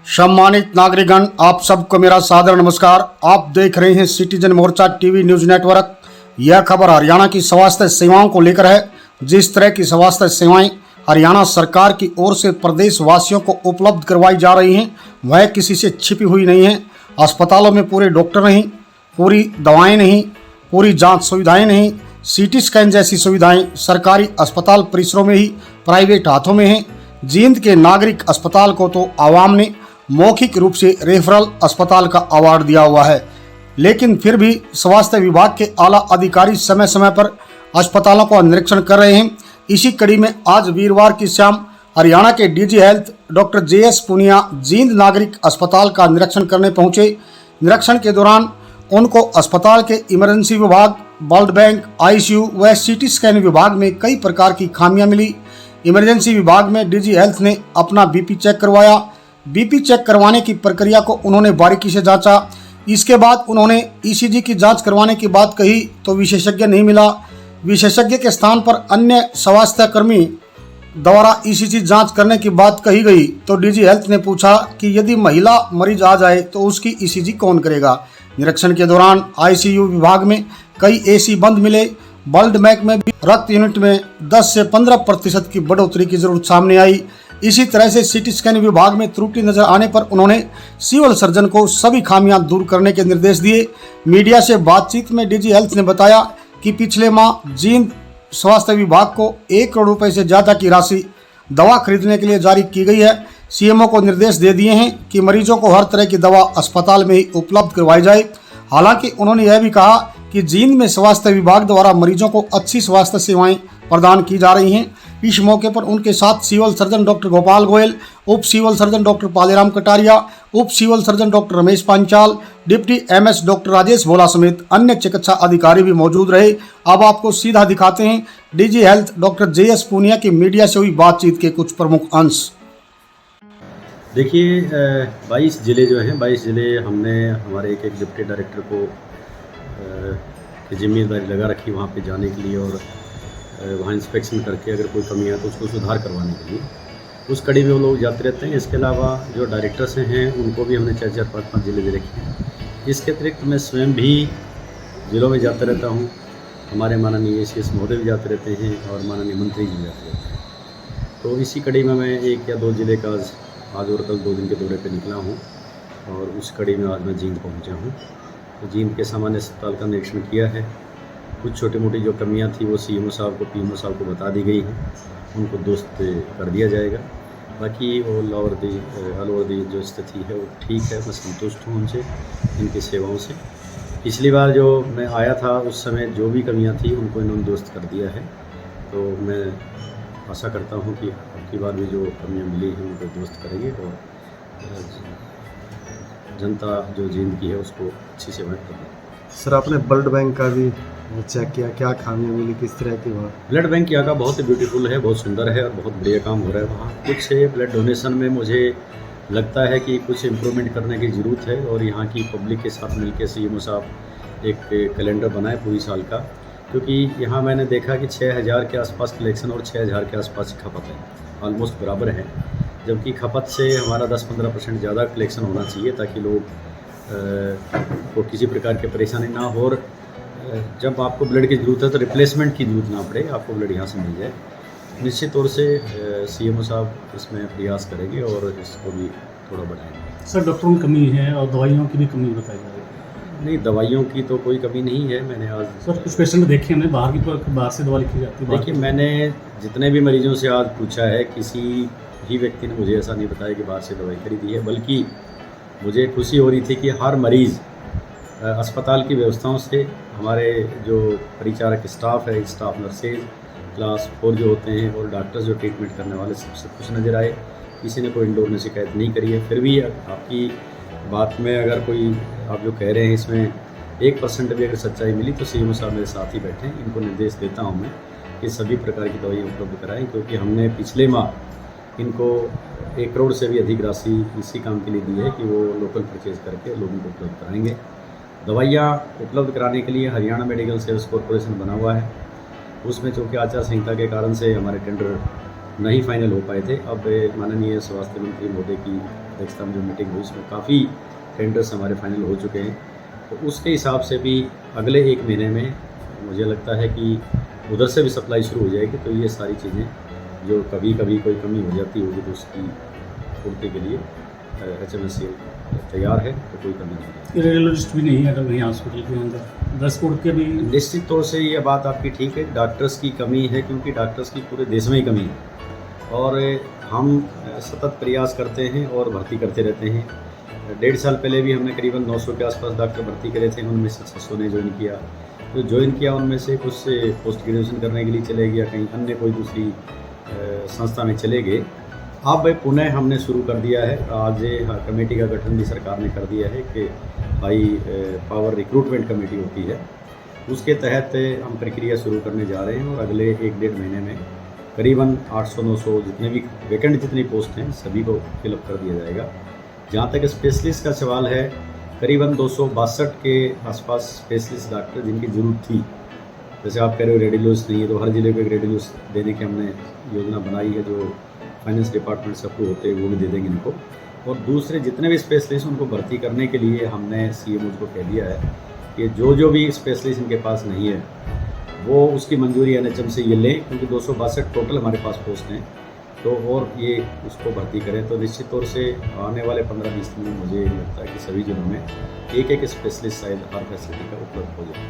सम्मानित नागरिकगण, आप सबको मेरा सादर नमस्कार। आप देख रहे हैं सिटीजन मोर्चा टीवी न्यूज नेटवर्क। यह खबर हरियाणा की स्वास्थ्य सेवाओं को लेकर है। जिस तरह की स्वास्थ्य सेवाएं हरियाणा सरकार की ओर से प्रदेश वासियों को उपलब्ध करवाई जा रही हैं, वह किसी से छिपी हुई नहीं है। अस्पतालों में पूरे डॉक्टर नहीं, पूरी दवाएं नहीं, पूरी जांच सुविधाएं नहीं, सीटी स्कैन जैसी सुविधाएं सरकारी अस्पताल परिसरों में ही प्राइवेट हाथों में हैं। जींद के नागरिक अस्पताल को तो आवाम ने मौखिक रूप से रेफरल अस्पताल का अवार्ड दिया हुआ है, लेकिन फिर भी स्वास्थ्य विभाग के आला अधिकारी समय समय पर अस्पतालों का निरीक्षण कर रहे हैं। इसी कड़ी में आज वीरवार की शाम हरियाणा के DG health doctor JS Punia Jind नागरिक अस्पताल का निरीक्षण करने पहुंचे। निरीक्षण के दौरान उनको अस्पताल के इमरजेंसी विभाग, ब्लड बैंक, ICU व CT स्कैन विभाग में कई प्रकार की खामियां मिली। इमरजेंसी विभाग में डीजी हेल्थ ने अपना BP चेक करवाया। BP चेक करवाने की प्रक्रिया को उन्होंने बारीकी से जांचा। इसके बाद उन्होंने ECG की जांच करवाने की बात कही तो विशेषज्ञ नहीं मिला। विशेषज्ञ के स्थान पर अन्य स्वास्थ्य कर्मी द्वारा ECG जांच करने की बात कही गई तो डीजी हेल्थ ने पूछा कि यदि महिला मरीज आ जाए तो उसकी ECG कौन करेगा। निरीक्षण के दौरान ICU विभाग में कई AC बंद मिले। ब्लड बैंक में भी रक्त यूनिट में 10 से 15% की बढ़ोतरी की जरूरत सामने आई। इसी तरह से CT स्कैन विभाग में त्रुटि नजर आने पर उन्होंने सिविल सर्जन को सभी खामियां दूर करने के निर्देश दिए। मीडिया से बातचीत में डीजी हेल्थ ने बताया कि पिछले माह जींद स्वास्थ्य विभाग को 1 करोड़ रुपए से ज़्यादा की राशि दवा खरीदने के लिए जारी की गई है। CMO को निर्देश दे दिए हैं कि मरीजों को हर तरह की दवा अस्पताल में ही उपलब्ध करवाई जाए। हालांकि उन्होंने यह भी कहा कि जींद में स्वास्थ्य विभाग द्वारा मरीजों को अच्छी स्वास्थ्य सेवाएं प्रदान की जा रही हैं। इस मौके पर उनके साथ civil surgeon doctor Gopal Goyal, उप civil surgeon doctor Paleram Kataria, उप civil surgeon doctor Ramesh Panchal, deputy MS doctor Rajesh Bhola समेत अन्य चिकित्सा अधिकारी भी मौजूद रहे। अब आपको सीधा दिखाते हैं DG health doctor JS Punia की मीडिया से हुई बातचीत के कुछ प्रमुख अंश। देखिए, 22 ज़िले जो हैं, 22 ज़िले हमने हमारे एक डिप्टी डायरेक्टर को जिम्मेदारी लगा रखी वहाँ पे जाने के लिए और वहाँ इंस्पेक्शन करके अगर कोई कमी है तो उसको सुधार करवाने के लिए उस कड़ी में वो लोग जाते रहते हैं। इसके अलावा जो डायरेक्टर्स हैं उनको भी हमने 4-4, 5-5 ज़िले दे रखे हैं। इसके अतिरिक्त मैं स्वयं भी ज़िलों में जाता रहता हूँ। हमारे माननीय CS महोदय भी जाते रहते हैं और माननीय मंत्री जी भी जाते रहते हैं। तो इसी कड़ी में मैं 1 या 2 ज़िले का आज और कल 2 दिन के दौरे पर निकला हूँ और उस कड़ी में आज मैं जींद पहुँचा हूँ। तो जींद के सामान्य अस्पताल का निरीक्षण किया है। कुछ छोटी मोटी जो कमियां थी वो CMO साहब को, PMO साहब को बता दी गई हैं, उनको दुरुस्त कर दिया जाएगा। बाकी ऑल ओवर दी जो स्थिति है वो ठीक है। मैं संतुष्ट हूँ उनसे, इनकी सेवाओं से। पिछली बार जो मैं आया था उस समय जो भी कमियां थी उनको इन्होंने दुरुस्त कर दिया है। तो मैं आशा करता हूँ कि अब की बार भी जो कमियाँ मिली हैं उनको दुरुस्त करेंगे और जनता जो जींद की है उसको अच्छी सेवाएँ करेंगे। सर, आपने ब्लड बैंक का भी चेक किया, क्या खामियां मिली, किस तरह की वहाँ? ब्लड बैंक यहाँ का बहुत ही ब्यूटीफुल है, बहुत सुंदर है और बहुत बढ़िया काम हो रहा है वहाँ। कुछ ब्लड डोनेशन में मुझे लगता है कि कुछ इम्प्रूवमेंट करने की ज़रूरत है और यहाँ की पब्लिक के साथ मिलकर CMO साहब एक कैलेंडर बनाए पूरी साल का, क्योंकि यहाँ मैंने देखा कि 6000 के आसपास कलेक्शन और 6000 के आसपास खपत है, ऑलमोस्ट बराबर है। जबकि खपत से हमारा 10-15% ज़्यादा कलेक्शन होना चाहिए ताकि लोग को किसी प्रकार की परेशानी ना हो और जब आपको ब्लड की ज़रूरत है तो रिप्लेसमेंट की ज़रूरत ना पड़े, आपको ब्लड यहाँ से मिल जाए। निश्चित तौर से CMO साहब इसमें प्रयास करेंगे और इसको भी थोड़ा बढ़ाएंगे। सर, डॉक्टरों की कमी है और दवाइयों की भी कमी बताई जा रही है। नहीं, दवाइयों की तो कोई कमी नहीं है। मैंने आज सर कुछ पेशेंट देखे हमने बाहर से दवा लिखी जाती है। देखिए, मैंने जितने भी मरीजों से आज पूछा है, किसी ही व्यक्ति ने मुझे ऐसा नहीं बताया कि बाहर से दवाई खरीदी है, बल्कि मुझे खुशी हो रही थी कि हर मरीज़ अस्पताल की व्यवस्थाओं से, हमारे जो परिचारक स्टाफ है, स्टाफ नर्सेज, क्लास 4 जो होते हैं और डॉक्टर्स जो ट्रीटमेंट करने वाले, सबसे खुश नज़र आए। किसी ने कोई इंडोर में शिकायत नहीं करी है। फिर भी आपकी बात में अगर कोई आप जो कह रहे हैं इसमें 1% भी अगर सच्चाई मिली तो CMO साहब मेरे साथ ही बैठे हैं। इनको निर्देश देता हूँ मैं कि सभी प्रकार की दवाइयाँ उपलब्ध कराएँ, क्योंकि हमने पिछले माह इनको 1 करोड़ से भी अधिक राशि इसी काम के लिए दी है कि वो लोकल परचेज़ करके लोगों को उपलब्ध कराएंगे। दवाइयाँ उपलब्ध कराने के लिए हरियाणा मेडिकल सेल्स कॉरपोरेशन बना हुआ है। उसमें चूँकि आचार संहिता के कारण से हमारे टेंडर नहीं फाइनल हो पाए थे। अब माननीय स्वास्थ्य मंत्री महोदय की अध्यक्षता में जो मीटिंग हुई उसमें काफ़ी टेंडर्स हमारे फाइनल हो चुके हैं। तो उसके हिसाब से भी अगले 1 महीने में मुझे लगता है कि उधर से भी सप्लाई शुरू हो जाएगी। तो ये सारी चीज़ें जो कभी कभी कोई कमी हो जाती होगी तो उसकी पूर्ति के लिए HMSCL तैयार है, तो कोई कमी नहीं है। रेडियोलॉजिस्ट भी नहीं है अगर यहाँ हॉस्पिटल के अंदर 10 कोट के भी। निश्चित तौर से ये बात आपकी ठीक है, डॉक्टर्स की कमी है, क्योंकि डॉक्टर्स की पूरे देश में ही कमी है और हम सतत प्रयास करते हैं और भर्ती करते रहते हैं। 1.5 साल पहले भी हमने करीबन 900 के आसपास डॉक्टर भर्ती करे थे, उनमें से 600 ने ज्वाइन किया। जो ज्वाइन किया उनमें से कुछ से पोस्ट ग्रेजुएशन करने के लिए चले गया, कहीं अन्य कोई दूसरी संस्था में चले गए। अब पुनः हमने शुरू कर दिया है, आज कमेटी का गठन भी सरकार ने कर दिया है कि हाई पावर रिक्रूटमेंट कमेटी होती है, उसके तहत हम प्रक्रिया शुरू करने जा रहे हैं और अगले 1-1.5 महीने में करीबन 800-900 जितने भी वैकेंट जितनी पोस्ट हैं सभी को फिलअप कर दिया जाएगा। जहाँ तक स्पेशलिस्ट का सवाल है, करीबन 262 के आसपास स्पेशलिस्ट डॉक्टर जिनकी ज़रूरत थी। जैसे आप कह रहे हो रेडियोलॉजिस्ट नहीं है, तो हर जिले को एक रेडियोलॉजिस्ट देने की हमने योजना बनाई है, जो फाइनेंस डिपार्टमेंट से अप्रूव होते हैं वो भी दे देंगे इनको। और दूसरे जितने भी स्पेशलिस्ट उनको भर्ती करने के लिए हमने CM को कह दिया है कि जो भी स्पेशलिस्ट इनके पास नहीं है वो उसकी मंजूरी NHM से ये लें, क्योंकि 262 टोटल हमारे पास पोस्ट हैं, तो और ये उसको भर्ती करें। तो निश्चित तौर से आने वाले 15-20 दिन में मुझे लगता है कि सभी जिलों में एक स्पेशलिस्ट शायद हर फैसिलिटी का उपलब्ध हो जाए।